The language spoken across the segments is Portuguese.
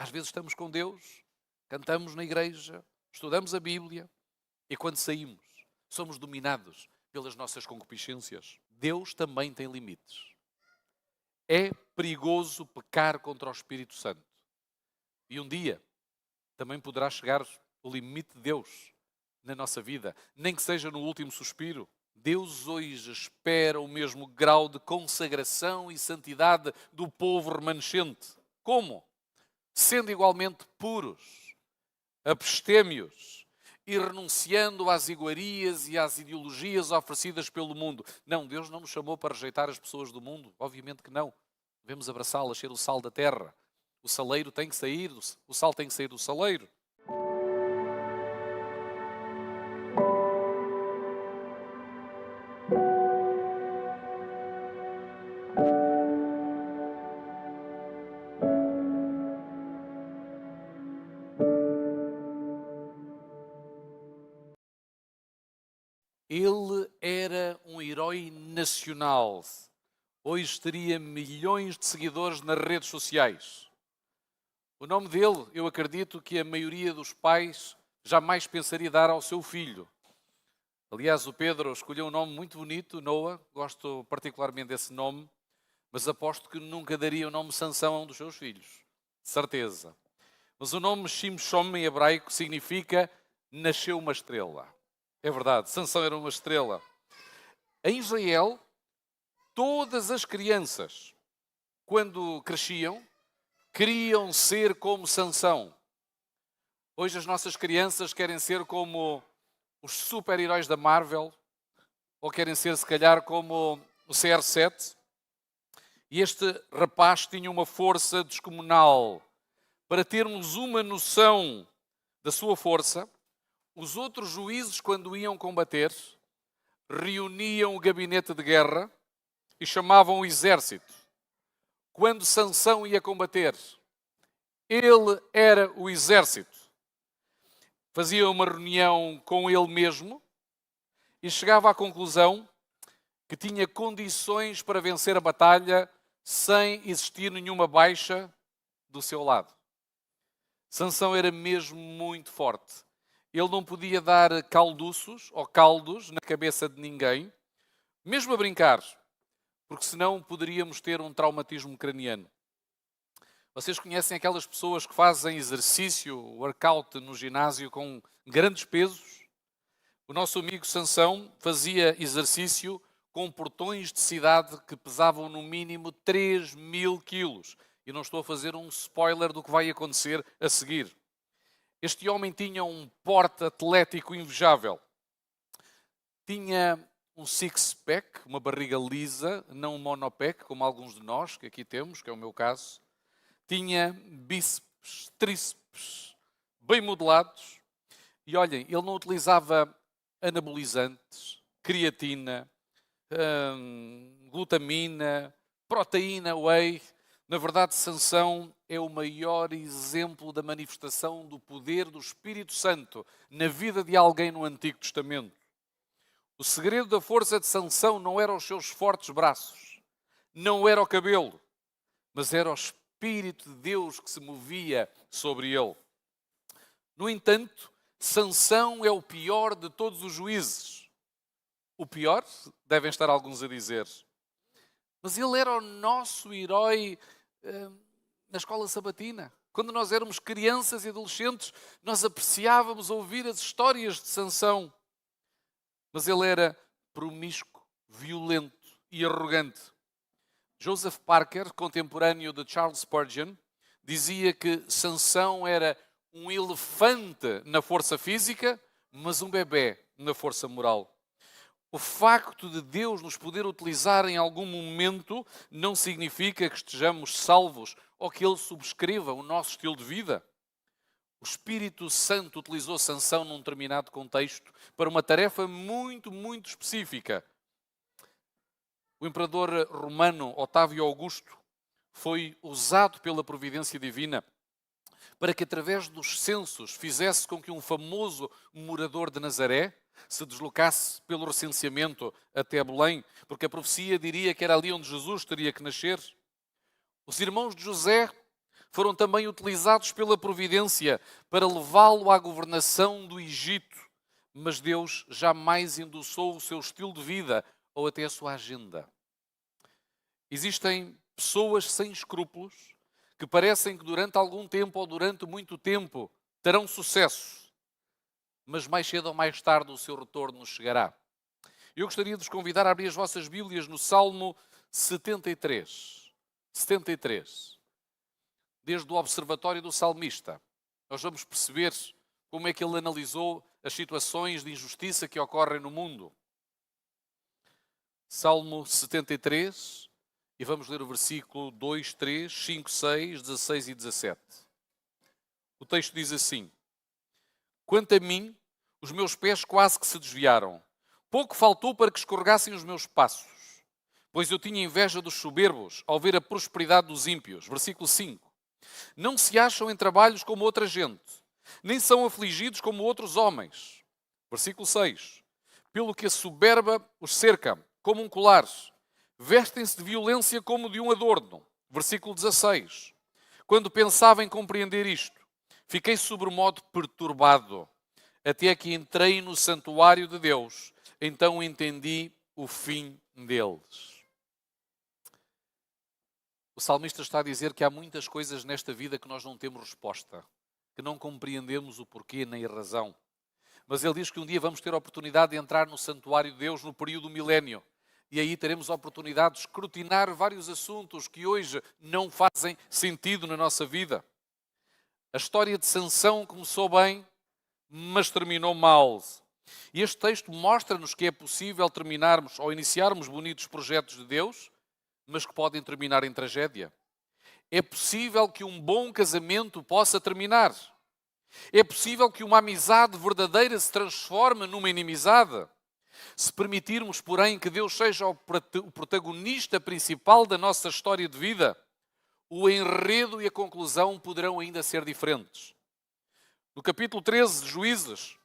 Às vezes estamos com Deus, cantamos na igreja, estudamos a Bíblia e quando saímos somos dominados pelas nossas concupiscências. Deus também tem limites. É perigoso pecar contra o Espírito Santo. E um dia também poderá chegar o limite de Deus na nossa vida, nem que seja no último suspiro. Deus hoje espera o mesmo grau de consagração e santidade do povo remanescente. Como? Sendo igualmente puros, abstémios e renunciando às iguarias e às ideologias oferecidas pelo mundo. Não, Deus não nos chamou para rejeitar as pessoas do mundo. Obviamente que não. Devemos abraçá-las, ser o sal da terra. O saleiro tem que sair, o sal tem que sair do saleiro. Ele era um herói nacional. Hoje teria milhões de seguidores nas redes sociais. O nome dele, eu acredito que a maioria dos pais jamais pensaria dar ao seu filho. Aliás, o Pedro escolheu um nome muito bonito, Noah, gosto particularmente desse nome, mas aposto que nunca daria o nome Sansão a um dos seus filhos. De certeza. Mas o nome Shimshon em hebraico significa nasceu uma estrela. É verdade, Sansão era uma estrela. Em Israel, todas as crianças, quando cresciam, queriam ser como Sansão. Hoje as nossas crianças querem ser como os super-heróis da Marvel, ou querem ser, se calhar, como o CR7. E este rapaz tinha uma força descomunal. Para termos uma noção da sua força, os outros juízes, quando iam combater, reuniam o gabinete de guerra e chamavam o exército. Quando Sansão ia combater, ele era o exército. Fazia uma reunião com ele mesmo e chegava à conclusão que tinha condições para vencer a batalha sem existir nenhuma baixa do seu lado. Sansão era mesmo muito forte. Ele não podia dar calduços ou caldos na cabeça de ninguém, mesmo a brincar, porque senão poderíamos ter um traumatismo craniano. Vocês conhecem aquelas pessoas que fazem exercício, workout no ginásio com grandes pesos? O nosso amigo Sansão fazia exercício com portões de cidade que pesavam no mínimo 3.000 quilos. E não estou a fazer um spoiler do que vai acontecer a seguir. Este homem tinha um porte atlético invejável. Tinha um six-pack, uma barriga lisa, não um monopack, como alguns de nós que aqui temos, que é o meu caso. Tinha bíceps, tríceps, bem modelados. E olhem, ele não utilizava anabolizantes, creatina, glutamina, proteína, whey. Na verdade, Sansão é o maior exemplo da manifestação do poder do Espírito Santo na vida de alguém no Antigo Testamento. O segredo da força de Sansão não era os seus fortes braços, não era o cabelo, mas era o Espírito de Deus que se movia sobre ele. No entanto, Sansão é o pior de todos os juízes. O pior, devem estar alguns a dizer. Mas ele era o nosso herói na escola sabatina. Quando nós éramos crianças e adolescentes, nós apreciávamos ouvir as histórias de Sansão. Mas ele era promíscuo, violento e arrogante. Joseph Parker, contemporâneo de Charles Spurgeon, dizia que Sansão era um elefante na força física, mas um bebê na força moral. O facto de Deus nos poder utilizar em algum momento não significa que estejamos salvos ou que Ele subscreva o nosso estilo de vida. O Espírito Santo utilizou Sansão num determinado contexto para uma tarefa muito, muito específica. O imperador romano Otávio Augusto foi usado pela providência divina para que através dos censos fizesse com que um famoso morador de Nazaré se deslocasse pelo recenseamento até Belém, porque a profecia diria que era ali onde Jesus teria que nascer. Os irmãos de José foram também utilizados pela providência para levá-lo à governação do Egito. Mas Deus jamais endossou o seu estilo de vida ou até a sua agenda. Existem pessoas sem escrúpulos que parecem que durante algum tempo ou durante muito tempo terão sucesso, mas mais cedo ou mais tarde o seu retorno chegará. Eu gostaria de vos convidar a abrir as vossas Bíblias no Salmo 73. 73. Desde o observatório do salmista, nós vamos perceber como é que ele analisou as situações de injustiça que ocorrem no mundo. Salmo 73, e vamos ler o versículo 2, 3, 5, 6, 16 e 17. O texto diz assim: Quanto a mim, os meus pés quase que se desviaram. Pouco faltou para que escorregassem os meus passos, pois eu tinha inveja dos soberbos ao ver a prosperidade dos ímpios. Versículo 5. Não se acham em trabalhos como outra gente, nem são afligidos como outros homens. Versículo 6. Pelo que a soberba os cerca, como um colar, vestem-se de violência como de um adorno. Versículo 16. Quando pensava em compreender isto, fiquei sobremodo perturbado, até que entrei no santuário de Deus. Então entendi o fim deles. O salmista está a dizer que há muitas coisas nesta vida que nós não temos resposta, que não compreendemos o porquê nem a razão. Mas ele diz que um dia vamos ter a oportunidade de entrar no santuário de Deus no período milénio. E aí teremos a oportunidade de escrutinar vários assuntos que hoje não fazem sentido na nossa vida. A história de Sansão começou bem, mas terminou mal. E este texto mostra-nos que é possível terminarmos ou iniciarmos bonitos projetos de Deus, mas que podem terminar em tragédia. É possível que um bom casamento possa terminar. É possível que uma amizade verdadeira se transforme numa inimizade. Se permitirmos, porém, que Deus seja o protagonista principal da nossa história de vida, o enredo e a conclusão poderão ainda ser diferentes. No capítulo 13 de Juízes,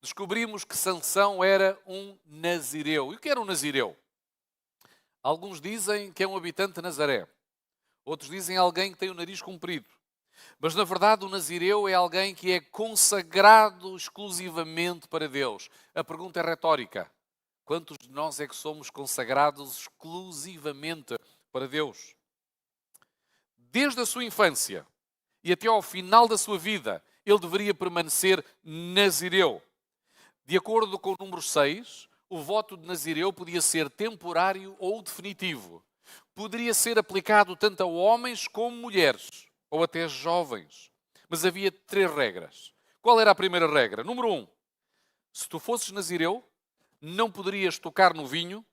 descobrimos que Sansão era um nazireu. E o que era um nazireu? Alguns dizem que é um habitante de Nazaré. Outros dizem alguém que tem o nariz comprido. Mas, na verdade, o nazireu é alguém que é consagrado exclusivamente para Deus. A pergunta é retórica. Quantos de nós é que somos consagrados exclusivamente para Deus? Desde a sua infância e até ao final da sua vida, ele deveria permanecer nazireu. De acordo com o número 6, o voto de nazireu podia ser temporário ou definitivo. Poderia ser aplicado tanto a homens como mulheres, ou até jovens. Mas havia 3 regras. Qual era a primeira regra? Número 1. Se tu fosses nazireu, não poderias tocar no vinho,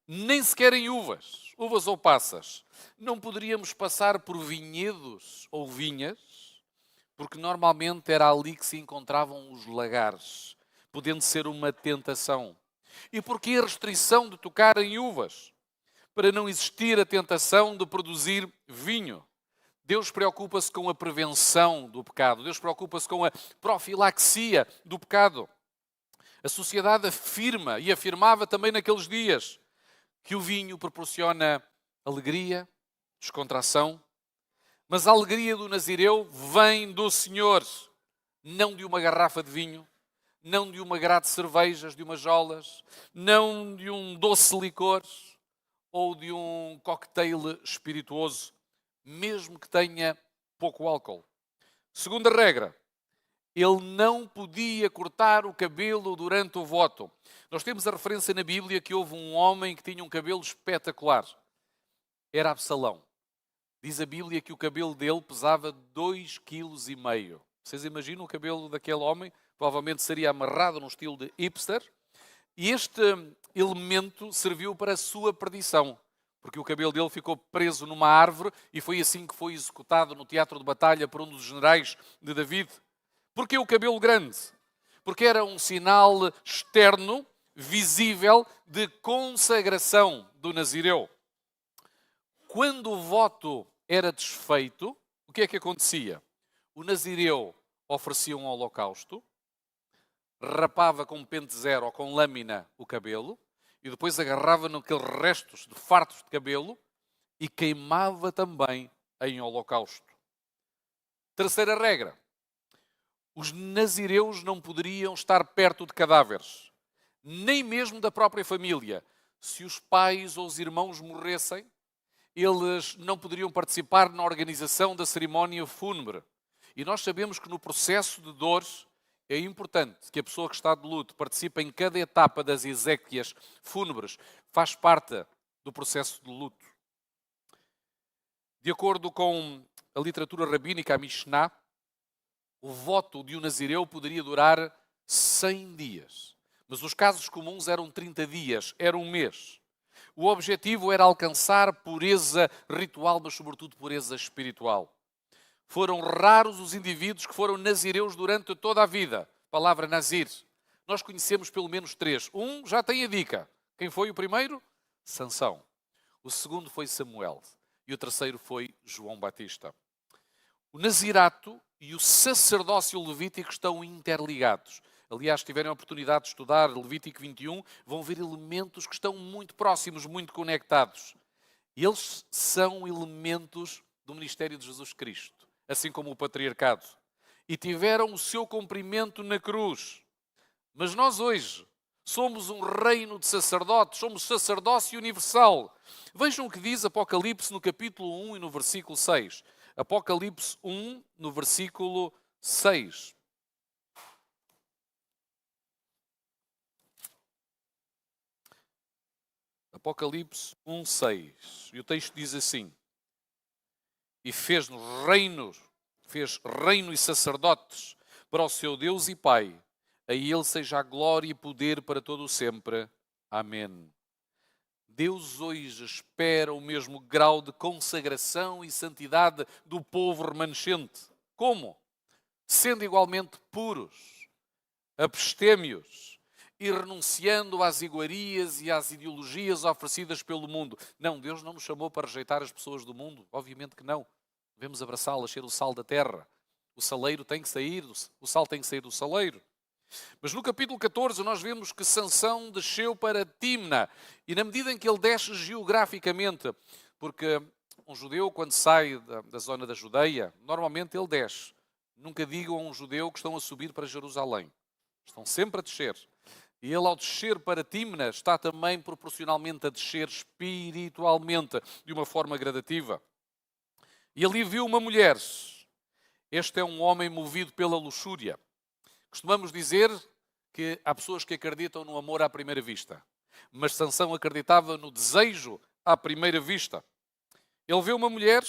nem sequer em uvas ou passas. Não poderíamos passar por vinhedos ou vinhas, porque normalmente era ali que se encontravam os lagares, podendo ser uma tentação. E porquê a restrição de tocar em uvas? Para não existir a tentação de produzir vinho. Deus preocupa-se com a prevenção do pecado. Deus preocupa-se com a profilaxia do pecado. A sociedade afirma e afirmava também naqueles dias que o vinho proporciona alegria, descontração, mas a alegria do nazireu vem do Senhor, não de uma garrafa de vinho, não de uma grade de cervejas, de umas jolas, não de um doce licor ou de um cocktail espirituoso, mesmo que tenha pouco álcool. Segunda regra, ele não podia cortar o cabelo durante o voto. Nós temos a referência na Bíblia que houve um homem que tinha um cabelo espetacular. Era Absalão. Diz a Bíblia que o cabelo dele pesava 2,5 kg. Vocês imaginam o cabelo daquele homem? Provavelmente seria amarrado num estilo de hipster. E este elemento serviu para a sua perdição, porque o cabelo dele ficou preso numa árvore e foi assim que foi executado no teatro de batalha por um dos generais de David. Porquê o cabelo grande? Porque era um sinal externo, visível, de consagração do nazireu. Quando o voto era desfeito, o que é que acontecia? O nazireu oferecia um holocausto, rapava com pente zero ou com lâmina o cabelo e depois agarrava naqueles restos de fartos de cabelo e queimava também em holocausto. Terceira regra: os nazireus não poderiam estar perto de cadáveres, nem mesmo da própria família. Se os pais ou os irmãos morressem, eles não poderiam participar na organização da cerimónia fúnebre. E nós sabemos que no processo de dores é importante que a pessoa que está de luto participe em cada etapa das exéquias fúnebres. Faz parte do processo de luto. De acordo com a literatura rabínica, a Mishnah, o voto de um nazireu poderia durar 100 dias. Mas os casos comuns eram 30 dias, era um mês. O objetivo era alcançar pureza ritual, mas sobretudo pureza espiritual. Foram raros os indivíduos que foram nazireus durante toda a vida. Palavra nazir. Nós conhecemos pelo menos 3. Um já tem a dica. Quem foi o primeiro? Sansão. O segundo foi Samuel. E o terceiro foi João Batista. O nazirato e o sacerdócio levítico estão interligados. Aliás, se tiverem a oportunidade de estudar Levítico 21, vão ver elementos que estão muito próximos, muito conectados. Eles são elementos do ministério de Jesus Cristo, assim como o patriarcado. E tiveram o seu cumprimento na cruz. Mas nós hoje somos um reino de sacerdotes, somos sacerdócio universal. Vejam o que diz Apocalipse no capítulo 1 e no versículo 6. Apocalipse 1, no versículo 6. Apocalipse 1, 6. E o texto diz assim: E fez-nos reinos, fez reino e sacerdotes para o seu Deus e Pai. A ele seja a glória e poder para todo o sempre. Amém. Deus hoje espera o mesmo grau de consagração e santidade do povo remanescente. Como? Sendo igualmente puros, abstémios e renunciando às iguarias e às ideologias oferecidas pelo mundo. Não, Deus não nos chamou para rejeitar as pessoas do mundo. Obviamente que não. Devemos abraçá-las, ser o sal da terra. O saleiro tem que sair, o sal tem que sair do saleiro. Mas no capítulo 14 nós vemos que Sansão desceu para Timna. E na medida em que ele desce geograficamente, porque um judeu quando sai da zona da Judeia, normalmente ele desce. Nunca digam a um judeu que estão a subir para Jerusalém. Estão sempre a descer. E ele ao descer para Timna está também proporcionalmente a descer espiritualmente, de uma forma gradativa. E ali viu uma mulher. Este é um homem movido pela luxúria. Costumamos dizer que há pessoas que acreditam no amor à primeira vista. Mas Sansão acreditava no desejo à primeira vista. Ele vê uma mulher,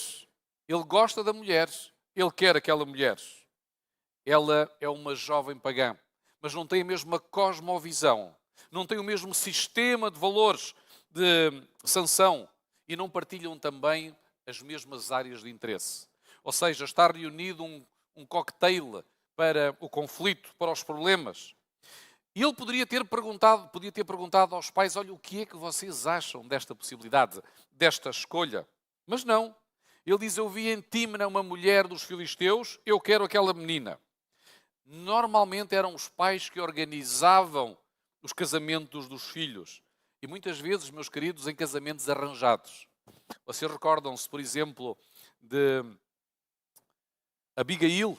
ele gosta da mulher, ele quer aquela mulher. Ela é uma jovem pagã, mas não tem a mesma cosmovisão, não tem o mesmo sistema de valores de Sansão e não partilham também as mesmas áreas de interesse. Ou seja, está reunido um cocktail para o conflito, para os problemas. E ele podia ter perguntado aos pais: olha, o que é que vocês acham desta possibilidade, desta escolha? Mas não. Ele diz: eu vi em Timna uma mulher dos filisteus, eu quero aquela menina. Normalmente eram os pais que organizavam os casamentos dos filhos. E muitas vezes, meus queridos, em casamentos arranjados. Vocês recordam-se, por exemplo, de Abigail,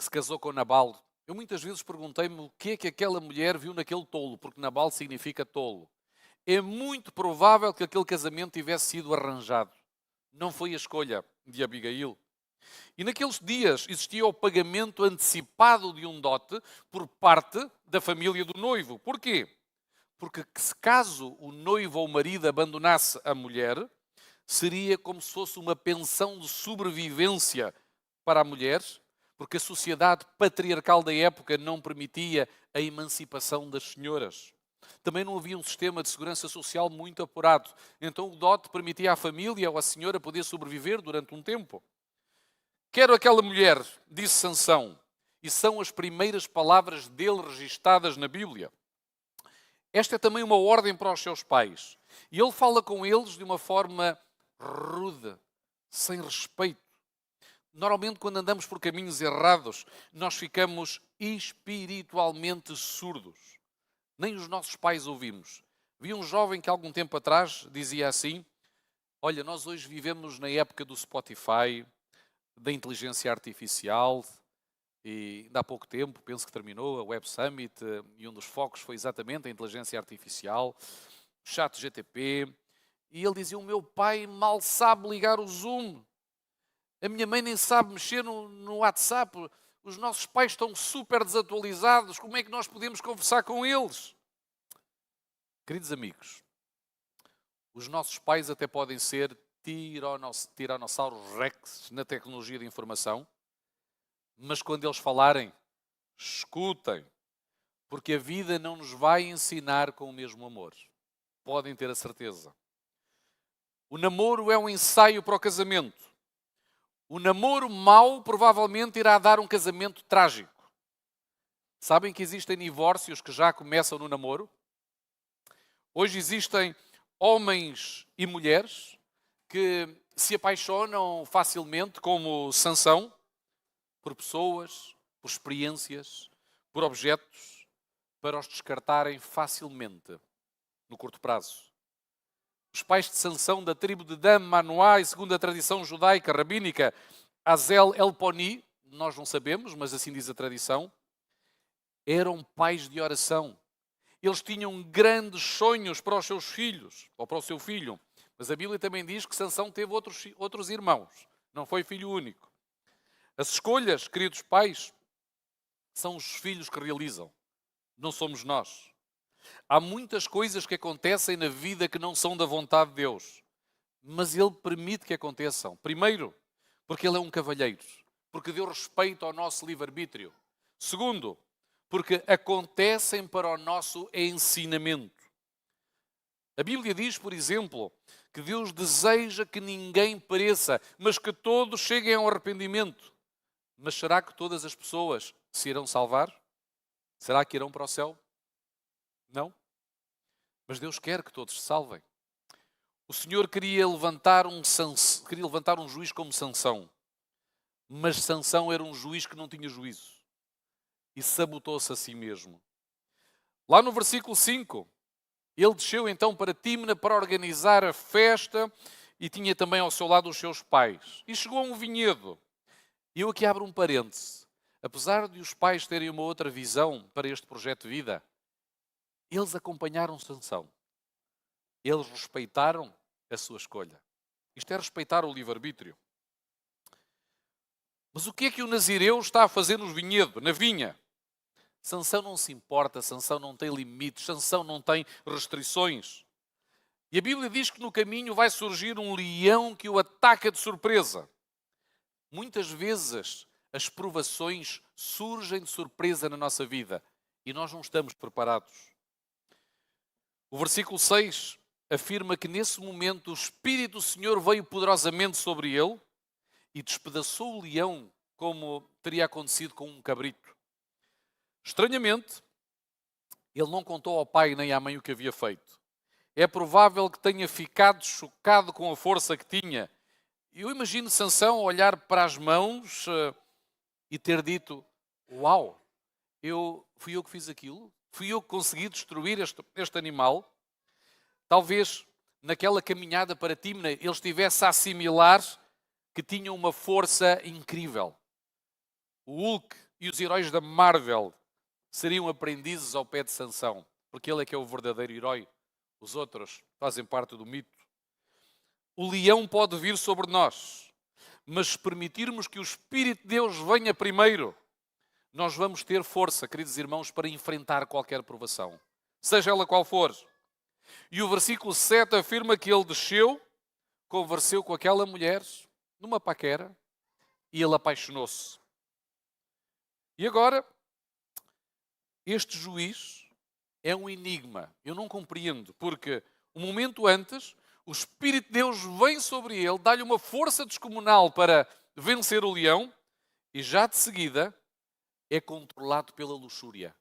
que se casou com Nabal. Eu muitas vezes perguntei-me o que é que aquela mulher viu naquele tolo, porque Nabal significa tolo. É muito provável que aquele casamento tivesse sido arranjado. Não foi a escolha de Abigail. E naqueles dias existia o pagamento antecipado de um dote por parte da família do noivo. Porquê? Porque se caso o noivo ou o marido abandonasse a mulher, seria como se fosse uma pensão de sobrevivência para a mulher, porque a sociedade patriarcal da época não permitia a emancipação das senhoras. Também não havia um sistema de segurança social muito apurado. Então o dote permitia à família ou à senhora poder sobreviver durante um tempo. Quero aquela mulher, disse Sansão, e são as primeiras palavras dele registadas na Bíblia. Esta é também uma ordem para os seus pais. E ele fala com eles de uma forma rude, sem respeito. Normalmente, quando andamos por caminhos errados, nós ficamos espiritualmente surdos. Nem os nossos pais ouvimos. Vi um jovem que há algum tempo atrás dizia assim: olha, nós hoje vivemos na época do Spotify, da inteligência artificial e ainda há pouco tempo, penso que terminou a Web Summit e um dos focos foi exatamente a inteligência artificial, o ChatGPT, e ele dizia, o meu pai mal sabe ligar o Zoom, a minha mãe nem sabe mexer no WhatsApp, os nossos pais estão super desatualizados, como é que nós podemos conversar com eles? Queridos amigos, os nossos pais até podem ser tiranossauros rex na tecnologia de informação, mas quando eles falarem, escutem, porque a vida não nos vai ensinar com o mesmo amor. Podem ter a certeza. O namoro é um ensaio para o casamento. O namoro mau provavelmente irá dar um casamento trágico. Sabem que existem divórcios que já começam no namoro? Hoje existem homens e mulheres que se apaixonam facilmente, como Sansão, por pessoas, por experiências, por objetos, para os descartarem facilmente, no curto prazo. Os pais de Sansão, da tribo de Dan, Manoá, e segundo a tradição judaica rabínica, Azel Elponi, nós não sabemos, mas assim diz a tradição, eram pais de oração. Eles tinham grandes sonhos para os seus filhos, ou para o seu filho. Mas a Bíblia também diz que Sansão teve outros irmãos. Não foi filho único. As escolhas, queridos pais, são os filhos que realizam. Não somos nós. Há muitas coisas que acontecem na vida que não são da vontade de Deus. Mas Ele permite que aconteçam. Primeiro, porque Ele é um cavalheiro. Porque deu respeito ao nosso livre-arbítrio. Segundo, porque acontecem para o nosso ensinamento. A Bíblia diz, por exemplo, que Deus deseja que ninguém pereça, mas que todos cheguem ao arrependimento. Mas será que todas as pessoas se irão salvar? Será que irão para o céu? Não. Mas Deus quer que todos se salvem. O Senhor queria levantar um juiz como Sansão. Mas Sansão era um juiz que não tinha juízo. E sabotou-se a si mesmo. Lá no versículo 5, ele desceu então para Tímna para organizar a festa e tinha também ao seu lado os seus pais. E chegou a um vinhedo. E eu aqui abro um parêntese. Apesar de os pais terem uma outra visão para este projeto de vida, eles acompanharam Sansão. Eles respeitaram a sua escolha. Isto é respeitar o livre-arbítrio. Mas o que é que o Nazireu está a fazer no vinhedo, na vinha? Sansão não se importa, Sansão não tem limites, Sansão não tem restrições. E a Bíblia diz que no caminho vai surgir um leão que o ataca de surpresa. Muitas vezes as provações surgem de surpresa na nossa vida e nós não estamos preparados. O versículo 6 afirma que nesse momento o Espírito do Senhor veio poderosamente sobre ele e despedaçou o leão como teria acontecido com um cabrito. Estranhamente, ele não contou ao pai nem à mãe o que havia feito. É provável que tenha ficado chocado com a força que tinha. Eu imagino Sansão olhar para as mãos e ter dito, uau, fui eu que fiz aquilo? Fui eu que consegui destruir este animal? Talvez naquela caminhada para Tímna ele estivesse a assimilar que tinha uma força incrível. O Hulk e os heróis da Marvel seriam aprendizes ao pé de Sansão, porque ele é que é o verdadeiro herói. Os outros fazem parte do mito. O leão pode vir sobre nós, mas se permitirmos que o Espírito de Deus venha primeiro, nós vamos ter força, queridos irmãos, para enfrentar qualquer provação, seja ela qual for. E o versículo 7 afirma que ele desceu, conversou com aquela mulher, numa paquera, e ele apaixonou-se. E agora, este juiz é um enigma. Eu não compreendo, porque um momento antes, o Espírito de Deus vem sobre ele, dá-lhe uma força descomunal para vencer o leão, e já de seguida é controlado pela luxúria.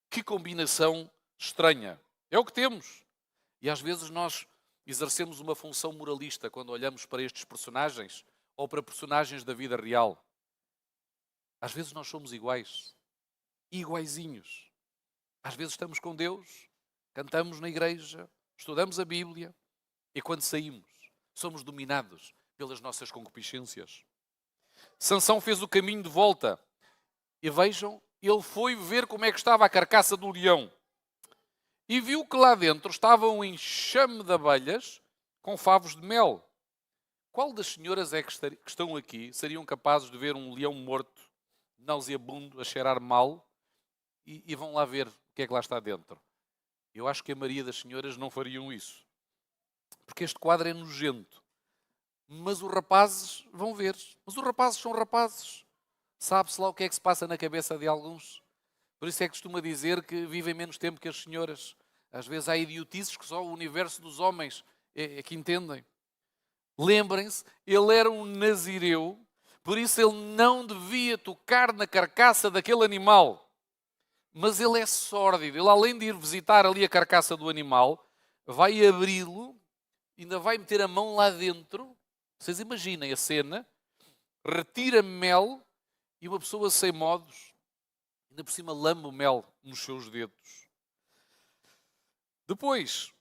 Que combinação estranha. É o que temos. E às vezes nós exercemos uma função moralista quando olhamos para estes personagens ou para personagens da vida real. Às vezes nós somos iguais. Iguaizinhos. Às vezes estamos com Deus, cantamos na igreja, estudamos a Bíblia e quando saímos somos dominados pelas nossas concupiscências. Sansão fez o caminho de volta. E vejam, ele foi ver como é que estava a carcaça do leão. E viu que lá dentro estava um enxame de abelhas com favos de mel. Qual das senhoras é que estão aqui seriam capazes de ver um leão morto, nauseabundo, a cheirar mal, e vão lá ver o que é que lá está dentro? Eu acho que a maioria das senhoras não fariam isso. Porque este quadro é nojento. Mas os rapazes vão ver. Mas os rapazes são rapazes. Sabe-se lá o que é que se passa na cabeça de alguns. Por isso é que costuma dizer que vivem menos tempo que as senhoras. Às vezes há idiotices que só o universo dos homens é que entendem. Lembrem-se, ele era um nazireu, por isso ele não devia tocar na carcaça daquele animal. Mas ele é sórdido. Ele, além de ir visitar ali a carcaça do animal, vai abri-lo, ainda vai meter a mão lá dentro. Vocês imaginem a cena. Retira mel e uma pessoa sem modos, ainda por cima lama o mel nos seus dedos. Depois,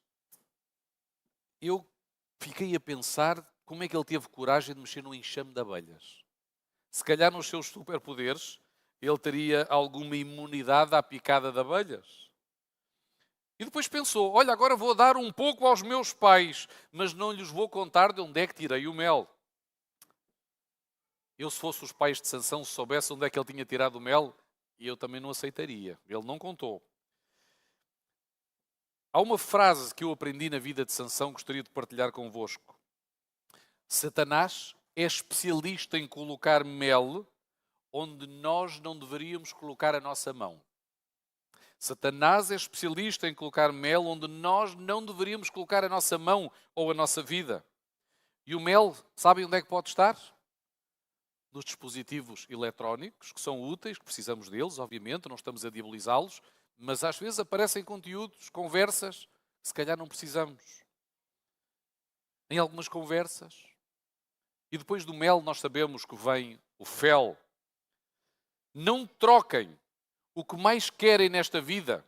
eu fiquei a pensar como é que ele teve coragem de mexer no enxame de abelhas. Se calhar nos seus superpoderes, ele teria alguma imunidade à picada de abelhas. E depois pensou, olha, agora vou dar um pouco aos meus pais, mas não lhes vou contar de onde é que tirei o mel. Eu, se fosse os pais de Sansão, se soubesse onde é que ele tinha tirado o mel, eu também não aceitaria. Ele não contou. Há uma frase que eu aprendi na vida de Sansão, gostaria de partilhar convosco. Satanás é especialista em colocar mel onde nós não deveríamos colocar a nossa mão. Satanás é especialista em colocar mel onde nós não deveríamos colocar a nossa mão ou a nossa vida. E o mel, sabem onde é que pode estar? Nos dispositivos eletrónicos, que são úteis, que precisamos deles, obviamente, não estamos a diabolizá-los, mas às vezes aparecem conteúdos, conversas, que se calhar não precisamos. Em algumas conversas. E depois do mel nós sabemos que vem o fel. Não troquem o que mais querem nesta vida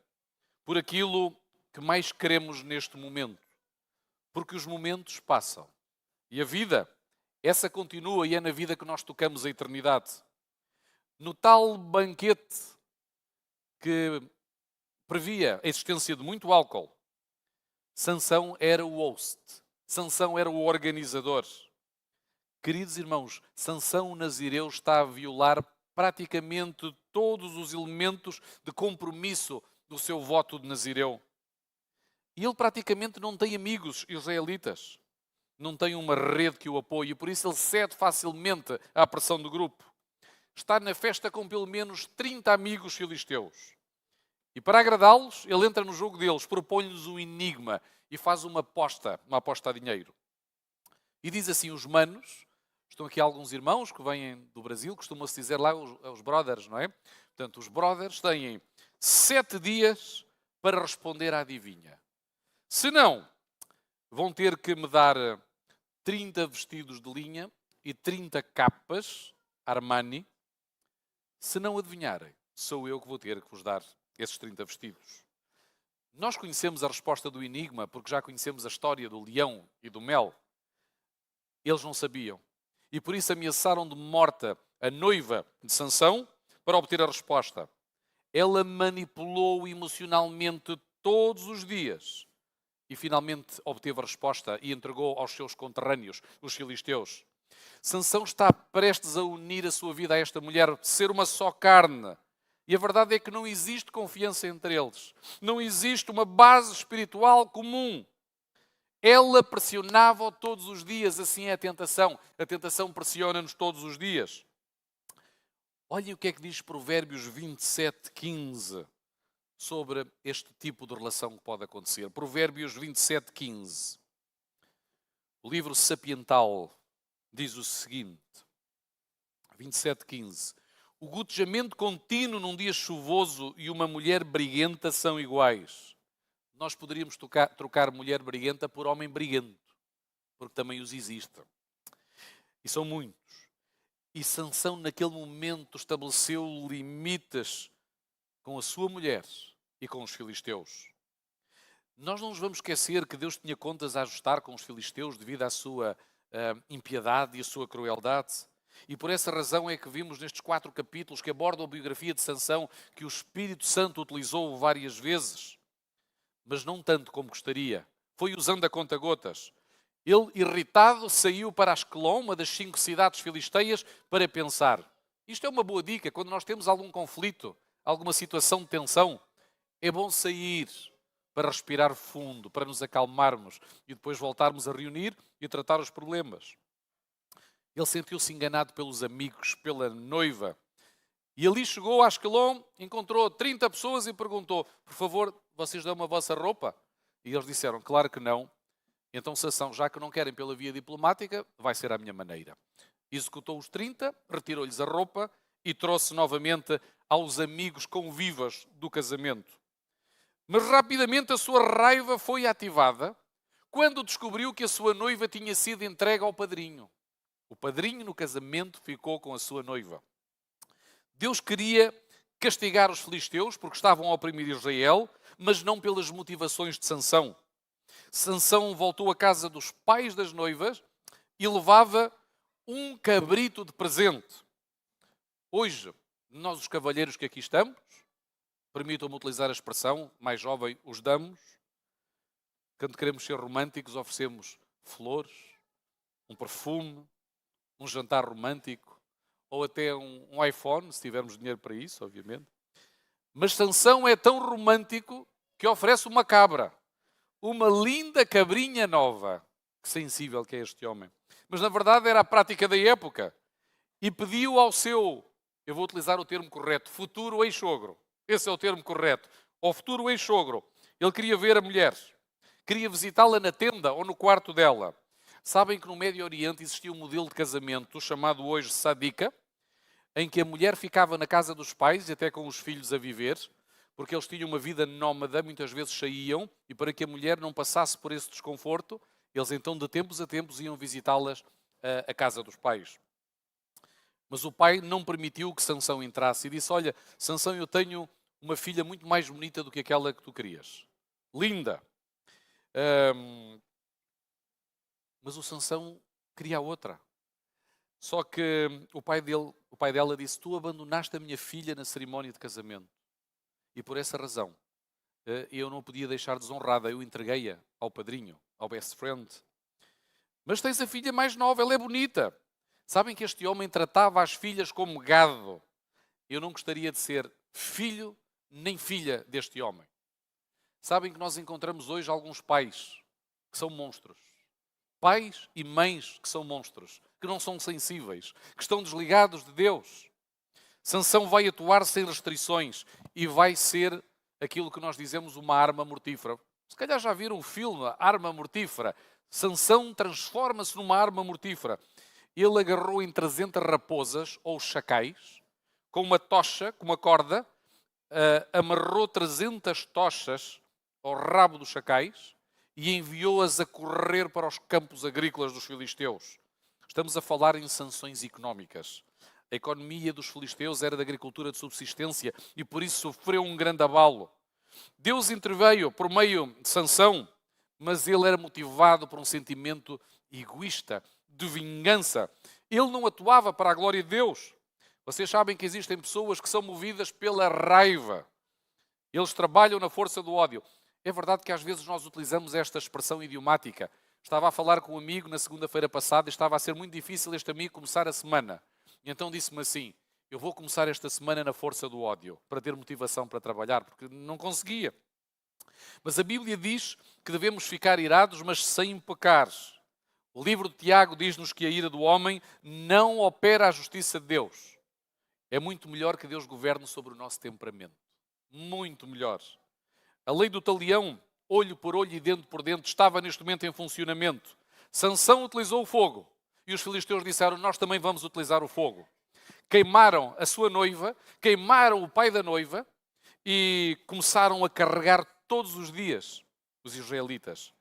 por aquilo que mais queremos neste momento. Porque os momentos passam. E a vida, essa continua e é na vida que nós tocamos a eternidade. No tal banquete que previa a existência de muito álcool, Sansão era o host. Sansão era o organizador. Queridos irmãos, Sansão Nazireu está a violar praticamente todos os elementos de compromisso do seu voto de Nazireu. E ele praticamente não tem amigos israelitas. Não tem uma rede que o apoie, por isso ele cede facilmente à pressão do grupo. Está na festa com pelo menos 30 amigos filisteus. E para agradá-los, ele entra no jogo deles, propõe-lhes um enigma e faz uma aposta a dinheiro. E diz assim, os manos, estão aqui alguns irmãos que vêm do Brasil, costuma-se dizer lá os brothers, não é? Portanto, os brothers têm 7 dias para responder à adivinha. Se não, vão ter que me dar 30 vestidos de linha e 30 capas Armani. Se não adivinharem, sou eu que vou ter que vos dar esses 30 vestidos. Nós conhecemos a resposta do enigma porque já conhecemos a história do leão e do mel. Eles não sabiam. E por isso ameaçaram de morte a noiva de Sansão para obter a resposta. Ela manipulou emocionalmente todos os dias e finalmente obteve a resposta e entregou aos seus conterrâneos, os filisteus. Sansão está prestes a unir a sua vida a esta mulher, ser uma só carne. E a verdade é que não existe confiança entre eles. Não existe uma base espiritual comum. Ela pressionava-o todos os dias, assim é a tentação. A tentação pressiona-nos todos os dias. Olhem o que é que diz Provérbios 27:15 sobre este tipo de relação que pode acontecer. Provérbios 27:15. O livro sapiental diz o seguinte, 27:15. O gotejamento contínuo num dia chuvoso e uma mulher briguenta são iguais. Nós poderíamos trocar mulher briguenta por homem briguento, porque também os existem. E são muitos. E Sansão, naquele momento, estabeleceu limites com a sua mulher e com os filisteus. Nós não nos vamos esquecer que Deus tinha contas a ajustar com os filisteus devido à sua impiedade e à sua crueldade. E por essa razão é que vimos nestes 4 capítulos que abordam a biografia de Sansão, que o Espírito Santo utilizou várias vezes, mas não tanto como gostaria. Foi usando a conta-gotas. Ele, irritado, saiu para Asquelon, uma das 5 cidades filisteias, para pensar. Isto é uma boa dica, quando nós temos algum conflito, alguma situação de tensão, é bom sair para respirar fundo, para nos acalmarmos e depois voltarmos a reunir e tratar os problemas. Ele sentiu-se enganado pelos amigos, pela noiva. E ali chegou a Asquelon, encontrou 30 pessoas e perguntou: por favor, vocês dão a vossa roupa? E eles disseram: claro que não. Então Sansão, já que não querem pela via diplomática, vai ser à minha maneira. Executou os 30, retirou-lhes a roupa e trouxe novamente aos amigos convivas do casamento. Mas rapidamente a sua raiva foi ativada quando descobriu que a sua noiva tinha sido entregue ao padrinho. O padrinho no casamento ficou com a sua noiva. Deus queria castigar os filisteus porque estavam a oprimir Israel, mas não pelas motivações de Sansão. Sansão voltou à casa dos pais das noivas e levava um cabrito de presente. Hoje, nós os cavalheiros que aqui estamos, permitam-me utilizar a expressão, mais jovem, os damos. Quando queremos ser românticos, oferecemos flores, um perfume, um jantar romântico, ou até um iPhone, se tivermos dinheiro para isso, obviamente. Mas Sansão é tão romântico que oferece uma cabra, uma linda cabrinha nova. Que sensível que é este homem. Mas na verdade era a prática da época. E pediu ao seu, eu vou utilizar o termo correto, futuro ex-sogro. Esse é o termo correto. Ao futuro ex-sogro. Ele queria ver a mulher. Queria visitá-la na tenda ou no quarto dela. Sabem que no Médio Oriente existia um modelo de casamento chamado hoje sadika, em que a mulher ficava na casa dos pais e até com os filhos a viver, porque eles tinham uma vida nómada, muitas vezes saíam, e para que a mulher não passasse por esse desconforto, eles então de tempos a tempos iam visitá-las à casa dos pais. Mas o pai não permitiu que Sansão entrasse e disse: olha, Sansão, eu tenho uma filha muito mais bonita do que aquela que tu querias. Linda. Mas o Sansão queria outra. Só que o pai dela disse: tu abandonaste a minha filha na cerimónia de casamento. E por essa razão, eu não podia deixar desonrada. Eu entreguei-a ao padrinho, ao best friend. Mas tens a filha mais nova, ela é bonita. Sabem que este homem tratava as filhas como gado. Eu não gostaria de ser filho nem filha deste homem. Sabem que nós encontramos hoje alguns pais que são monstros. Pais e mães que são monstros, que não são sensíveis, que estão desligados de Deus. Sansão vai atuar sem restrições e vai ser aquilo que nós dizemos uma arma mortífera. Se calhar já viram o filme Arma Mortífera. Sansão transforma-se numa arma mortífera. Ele agarrou em 300 raposas ou chacais, com uma tocha, com uma corda, amarrou 300 tochas ao rabo dos chacais e enviou-as a correr para os campos agrícolas dos filisteus. Estamos a falar em sanções económicas. A economia dos filisteus era da agricultura de subsistência e por isso sofreu um grande abalo. Deus interveio por meio de Sansão, mas ele era motivado por um sentimento egoísta, de vingança. Ele não atuava para a glória de Deus. Vocês sabem que existem pessoas que são movidas pela raiva. Eles trabalham na força do ódio. É verdade que às vezes nós utilizamos esta expressão idiomática. Estava a falar com um amigo na segunda-feira passada e estava a ser muito difícil este amigo começar a semana. E então disse-me assim: eu vou começar esta semana na força do ódio, para ter motivação para trabalhar, porque não conseguia. Mas a Bíblia diz que devemos ficar irados, mas sem pecar. O livro de Tiago diz-nos que a ira do homem não opera a justiça de Deus. É muito melhor que Deus governe sobre o nosso temperamento. Muito melhor. A lei do talião, olho por olho e dente por dente, estava neste momento em funcionamento. Sansão utilizou o fogo. E os filisteus disseram: nós também vamos utilizar o fogo. Queimaram a sua noiva, queimaram o pai da noiva e começaram a carregar todos os dias os israelitas.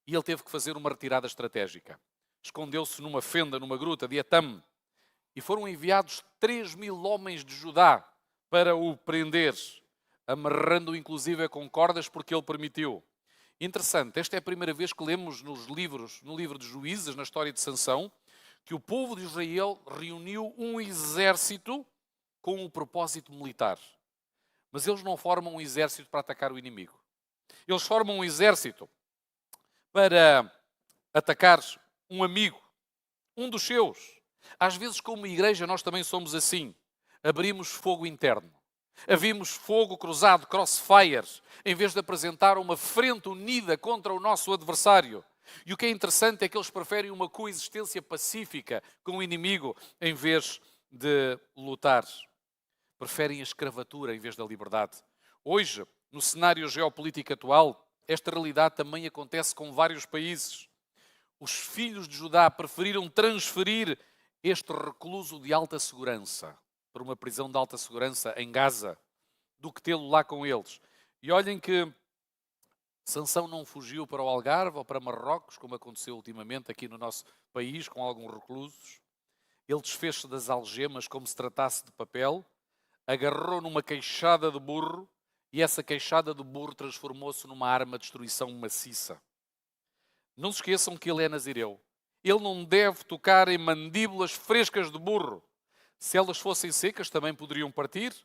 E ele teve que fazer uma retirada estratégica. Escondeu-se numa fenda, numa gruta de Etam. E foram enviados 3.000 homens de Judá para o prender, amarrando-o inclusive com cordas porque ele permitiu. Interessante, esta é a primeira vez que lemos no livro de Juízes, na história de Sansão, que o povo de Israel reuniu um exército com um propósito militar. Mas eles não formam um exército para atacar o inimigo. Eles formam um exército para atacar um amigo, um dos seus. Às vezes, como igreja, nós também somos assim. Abrimos fogo interno. Abrimos fogo cruzado, crossfire, em vez de apresentar uma frente unida contra o nosso adversário. E o que é interessante é que eles preferem uma coexistência pacífica com o inimigo em vez de lutar. Preferem a escravatura em vez da liberdade. Hoje, no cenário geopolítico atual, esta realidade também acontece com vários países. Os filhos de Judá preferiram transferir este recluso de alta segurança para uma prisão de alta segurança em Gaza do que tê-lo lá com eles. E olhem que Sansão não fugiu para o Algarve ou para Marrocos, como aconteceu ultimamente aqui no nosso país, com alguns reclusos. Ele desfez-se das algemas como se tratasse de papel, agarrou numa queixada de burro e essa queixada de burro transformou-se numa arma de destruição maciça. Não se esqueçam que ele é nazireu. Ele não deve tocar em mandíbulas frescas de burro. Se elas fossem secas, também poderiam partir.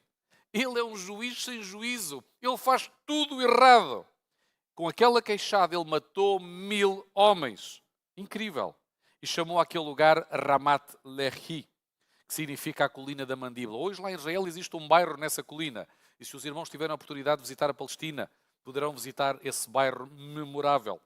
Ele é um juiz sem juízo. Ele faz tudo errado. Com aquela queixada, ele matou 1000 homens. Incrível. E chamou aquele lugar Ramat Lehi, que significa a colina da mandíbula. Hoje lá em Israel existe um bairro nessa colina. E se os irmãos tiverem a oportunidade de visitar a Palestina, poderão visitar esse bairro memorável.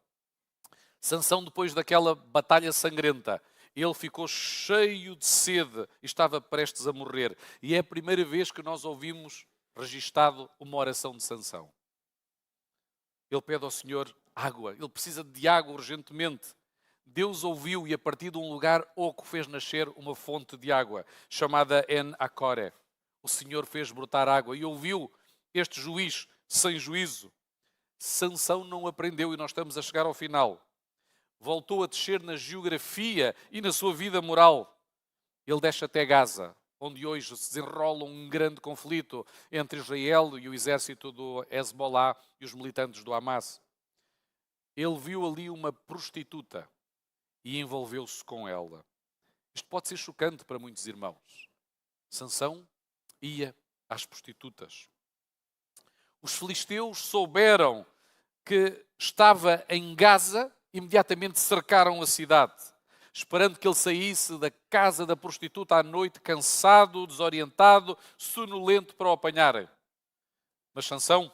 Sansão, depois daquela batalha sangrenta, ele ficou cheio de sede e estava prestes a morrer. E é a primeira vez que nós ouvimos registado uma oração de Sansão. Ele pede ao Senhor água, ele precisa de água urgentemente. Deus ouviu e a partir de um lugar oco fez nascer uma fonte de água, chamada En Akore. O Senhor fez brotar água e ouviu este juiz sem juízo. Sansão não aprendeu e nós estamos a chegar ao final. Voltou a descer na geografia e na sua vida moral. Ele desce até Gaza, onde hoje se desenrola um grande conflito entre Israel e o exército do Hezbollah e os militantes do Hamas. Ele viu ali uma prostituta e envolveu-se com ela. Isto pode ser chocante para muitos irmãos. Sansão ia às prostitutas. Os filisteus souberam que estava em Gaza, imediatamente cercaram a cidade, esperando que ele saísse da casa da prostituta à noite, cansado, desorientado, sonolento, para o apanharem. Mas Sansão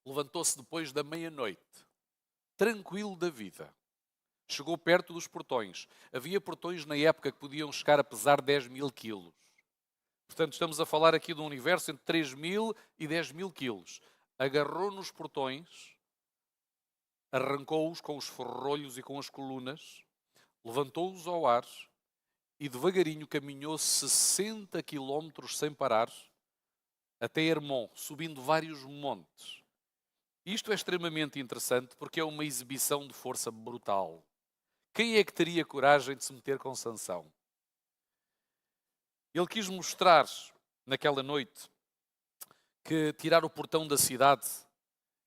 levantou-se depois da meia-noite, tranquilo da vida. Chegou perto dos portões. Havia portões na época que podiam chegar a pesar 10.000 quilos. Portanto, estamos a falar aqui de um universo entre 3.000 e 10.000 quilos. Agarrou nos portões, arrancou-os com os ferrolhos e com as colunas, levantou-os ao ar e devagarinho caminhou 60 quilómetros sem parar até Hermon, subindo vários montes. Isto é extremamente interessante porque é uma exibição de força brutal. Quem é que teria coragem de se meter com Sansão? Ele quis mostrar naquela noite que tirar o portão da cidade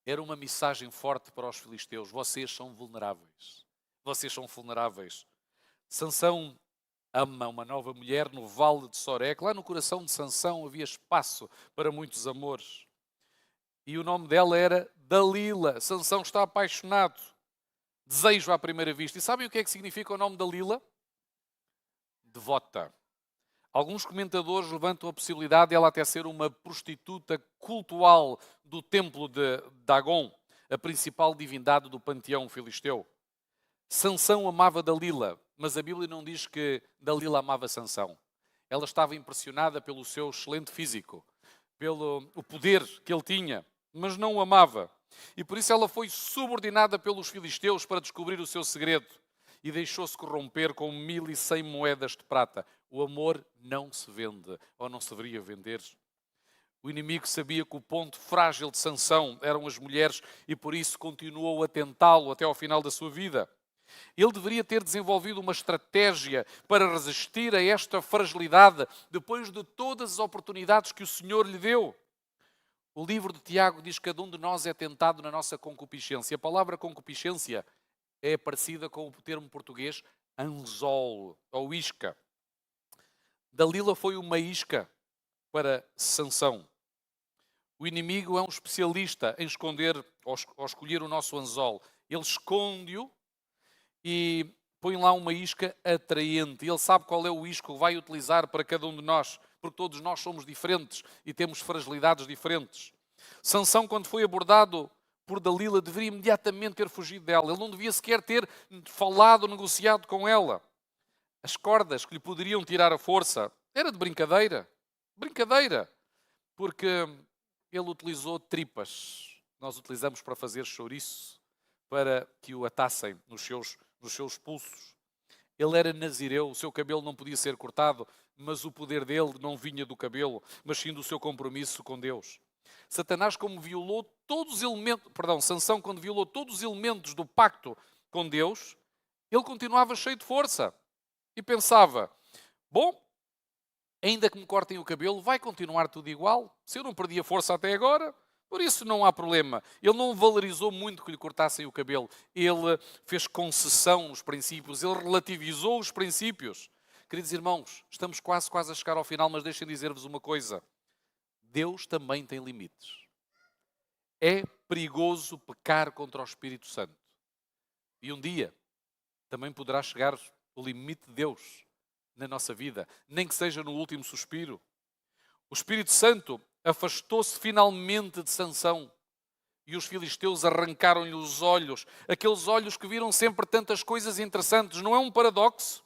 era uma mensagem forte para os filisteus. Vocês são vulneráveis. Vocês são vulneráveis. Sansão ama uma nova mulher no vale de Sorek. Lá no coração de Sansão havia espaço para muitos amores. E o nome dela era Dalila. Sansão está apaixonado. Desejo à primeira vista. E sabem o que é que significa o nome Dalila? Devota. Alguns comentadores levantam a possibilidade de ela até ser uma prostituta cultual do templo de Dagon, a principal divindade do panteão filisteu. Sansão amava Dalila, mas a Bíblia não diz que Dalila amava Sansão. Ela estava impressionada pelo seu excelente físico, pelo o poder que ele tinha, mas não o amava. E por isso ela foi subordinada pelos filisteus para descobrir o seu segredo e deixou-se corromper com 1.100 moedas de prata. O amor não se vende, ou não se deveria vender. O inimigo sabia que o ponto frágil de Sansão eram as mulheres e por isso continuou a tentá-lo até ao final da sua vida. Ele deveria ter desenvolvido uma estratégia para resistir a esta fragilidade depois de todas as oportunidades que o Senhor lhe deu. O livro de Tiago diz que cada um de nós é tentado na nossa concupiscência. A palavra concupiscência é parecida com o termo português anzol ou isca. Dalila foi uma isca para Sansão. O inimigo é um especialista em esconder ou escolher o nosso anzol. Ele esconde-o e põe lá uma isca atraente. Ele sabe qual é o isco que vai utilizar para cada um de nós, porque todos nós somos diferentes e temos fragilidades diferentes. Sansão, quando foi abordado por Dalila, deveria imediatamente ter fugido dela. Ele não devia sequer ter falado, negociado com ela. As cordas que lhe poderiam tirar a força era de brincadeira. Brincadeira. Porque ele utilizou tripas. Nós utilizamos para fazer chouriço, para que o atassem nos seus pulsos. Ele era nazireu, o seu cabelo não podia ser cortado, mas o poder dele não vinha do cabelo, mas sim do seu compromisso com Deus. Satanás, como violou todos os elementos, Sansão, quando violou todos os elementos do pacto com Deus, ele continuava cheio de força e pensava: bom, ainda que me cortem o cabelo, vai continuar tudo igual. Se eu não perdi a força até agora, por isso não há problema. Ele não valorizou muito que lhe cortassem o cabelo. Ele fez concessão nos princípios, ele relativizou os princípios. Queridos irmãos, estamos quase a chegar ao final, mas deixem dizer-vos uma coisa. Deus também tem limites. É perigoso pecar contra o Espírito Santo. E um dia também poderá chegar o limite de Deus na nossa vida, nem que seja no último suspiro. O Espírito Santo afastou-se finalmente de Sansão e os filisteus arrancaram-lhe os olhos, aqueles olhos que viram sempre tantas coisas interessantes. Não é um paradoxo?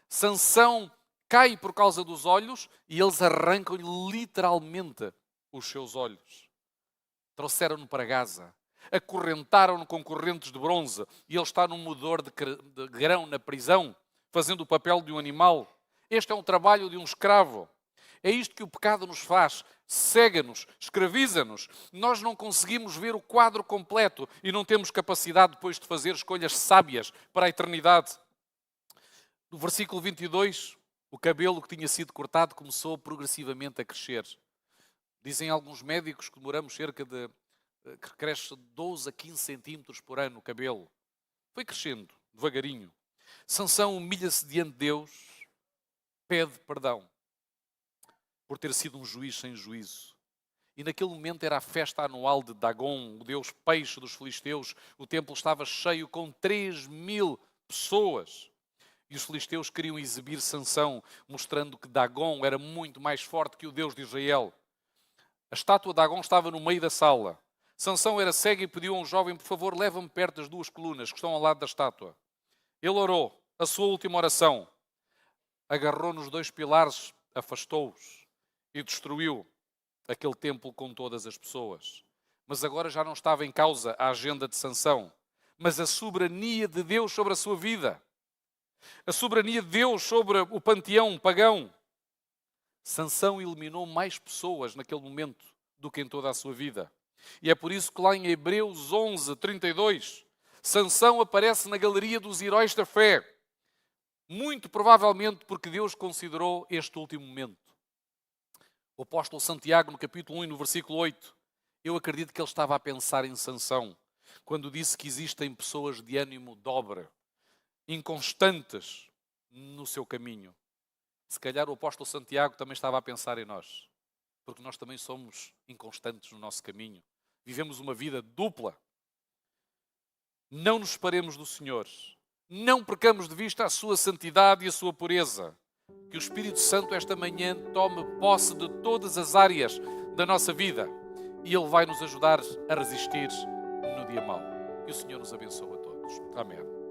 Sansão cai por causa dos olhos e eles arrancam-lhe literalmente os seus olhos. Trouxeram-no para Gaza, acorrentaram-no com correntes de bronze e ele está num moedor de grão na prisão, fazendo o papel de um animal. Este é um trabalho de um escravo. É isto que o pecado nos faz. Cega-nos, escraviza-nos. Nós não conseguimos ver o quadro completo e não temos capacidade depois de fazer escolhas sábias para a eternidade. No versículo 22, o cabelo que tinha sido cortado começou progressivamente a crescer. Dizem alguns médicos que demoramos que cresce 12 a 15 centímetros por ano o cabelo. Foi crescendo, devagarinho. Sansão humilha-se diante de Deus, pede perdão por ter sido um juiz sem juízo. E naquele momento era a festa anual de Dagon, o deus peixe dos filisteus. O templo estava cheio com 3.000 pessoas. E os filisteus queriam exibir Sansão, mostrando que Dagon era muito mais forte que o Deus de Israel. A estátua de Dagon estava no meio da sala. Sansão era cego e pediu a um jovem: por favor, leva-me perto das duas colunas que estão ao lado da estátua. Ele orou a sua última oração. Agarrou nos dois pilares, afastou-os e destruiu aquele templo com todas as pessoas. Mas agora já não estava em causa a agenda de Sansão, mas a soberania de Deus sobre a sua vida. A soberania de Deus sobre o panteão pagão. Sansão eliminou mais pessoas naquele momento do que em toda a sua vida. E é por isso que lá em Hebreus 11, 32, Sansão aparece na galeria dos heróis da fé. Muito provavelmente porque Deus considerou este último momento. O apóstolo Santiago, no capítulo 1 e no versículo 8, eu acredito que ele estava a pensar em Sansão, quando disse que existem pessoas de ânimo dobre, inconstantes no seu caminho. Se calhar o apóstolo Santiago também estava a pensar em nós, porque nós também somos inconstantes no nosso caminho. Vivemos uma vida dupla. Não nos separemos do Senhor. Não percamos de vista a sua santidade e a sua pureza. Que o Espírito Santo esta manhã tome posse de todas as áreas da nossa vida e Ele vai nos ajudar a resistir no dia mau. Que o Senhor nos abençoe a todos. Amém.